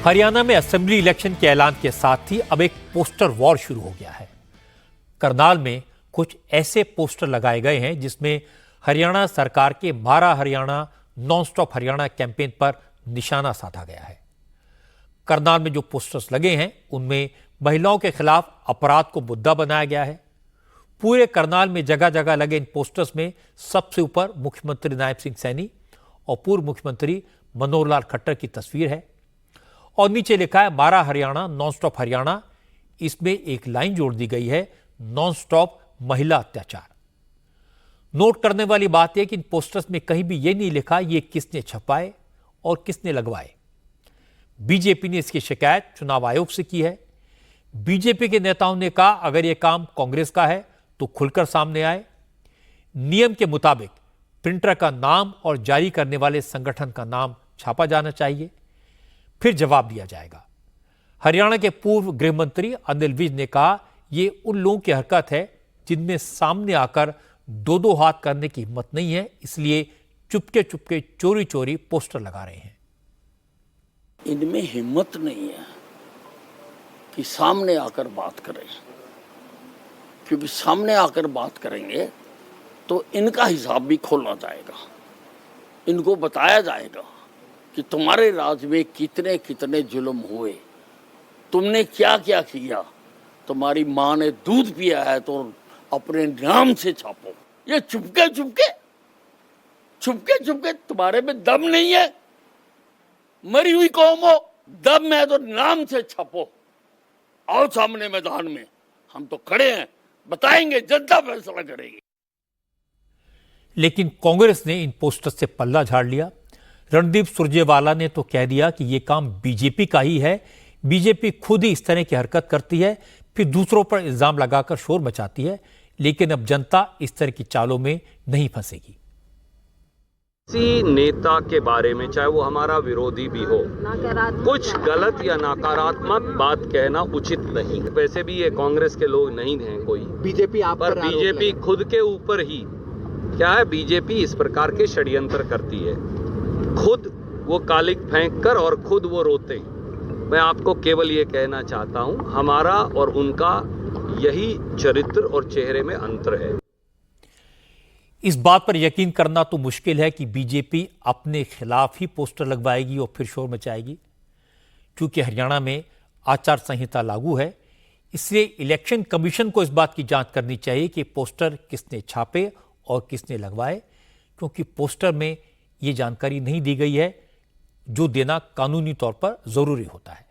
हरियाणा में assembly election के ऐलान के साथ ही अब एक पोस्टर वॉर शुरू हो गया है। करनाल में कुछ ऐसे पोस्टर लगाए गए हैं जिसमें हरियाणा सरकार के मारा Haryana non stop Haryana campaign पर निशाना साधा गया है। करनाल में जो पोस्टर्स लगे हैं उनमें महिलाओं के खिलाफ अपराध को मुद्दा बनाया गया है। पूरे करनाल में जगह जगह लगे इन पोस्टर्स में सबसे ऊपर मुख्यमंत्री नायब सिंह सैनी और पूर्व मुख्यमंत्री मनोहर लाल खट्टर की तस्वीर है और नीचे लिखा है मारा हरियाणा नॉन स्टॉप हरियाणा। इसमें एक लाइन जोड़ दी गई है, नॉन स्टॉप महिला अत्याचार। नोट करने वाली बात यह कि इन पोस्टर्स में कहीं भी यह नहीं लिखा ये किसने छपाए और किसने लगवाए। बीजेपी ने इसकी शिकायत चुनाव आयोग से की है। बीजेपी के नेताओं ने कहा अगर यह काम कांग्रेस का है तो खुलकर सामने आए। नियम के मुताबिक प्रिंटर का नाम और जारी करने वाले संगठन का नाम छापा जाना चाहिए, फिर जवाब दिया जाएगा। हरियाणा के पूर्व गृह मंत्री अनिल विज ने कहा यह उन लोगों की हरकत है जिनमें सामने आकर दो दो हाथ करने की हिम्मत नहीं है, इसलिए चुपके चुपके चोरी चोरी पोस्टर लगा रहे हैं। इनमें हिम्मत नहीं है कि सामने आकर बात करें, क्योंकि सामने आकर बात करेंगे तो इनका हिसाब भी खोला जाएगा। इनको बताया जाएगा कि तुम्हारे राज में कितने कितने जुल्म हुए, तुमने क्या क्या किया। तुम्हारी माँ ने दूध पिया है तो अपने नाम से छापो। ये चुपके चुपके चुपके चुपके तुम्हारे में दम नहीं है। मरी हुई कौम हो, दम है तो नाम से छापो। आओ सामने मैदान में, हम तो खड़े हैं, बताएंगे, जनता फैसला करेगी। लेकिन कांग्रेस ने इन पोस्टर से पल्ला झाड़ लिया। रणदीप सुरजेवाला ने तो कह दिया कि यह काम बीजेपी का ही है। बीजेपी खुद ही इस तरह की हरकत करती है, फिर दूसरों पर इल्जाम लगाकर शोर मचाती है। लेकिन अब जनता इस तरह की चालों में नहीं फंसेगी। किसी नेता के बारे में, चाहे वो हमारा विरोधी भी हो, कुछ गलत या नकारात्मक बात कहना उचित नहीं। वैसे भी ये कांग्रेस के लोग नहीं हैं कोई, बीजेपी आप पर बीजेपी खुद के ऊपर ही क्या है, बीजेपी इस प्रकार के षड्यंत्र करती है। खुद वो कालिक फेंक कर और खुद वो रोते। मैं आपको केवल ये कहना चाहता हूं, हमारा और उनका यही चरित्र और चेहरे में अंतर है। इस बात पर यकीन करना तो मुश्किल है कि बीजेपी अपने खिलाफ ही पोस्टर लगवाएगी और फिर शोर मचाएगी। क्योंकि हरियाणा में आचार संहिता लागू है, इसलिए इलेक्शन कमीशन को इस बात की जांच करनी चाहिए कि पोस्टर किसने छापे और किसने लगवाए, क्योंकि पोस्टर में यह जानकारी नहीं दी गई है जो देना कानूनी तौर पर जरूरी होता है।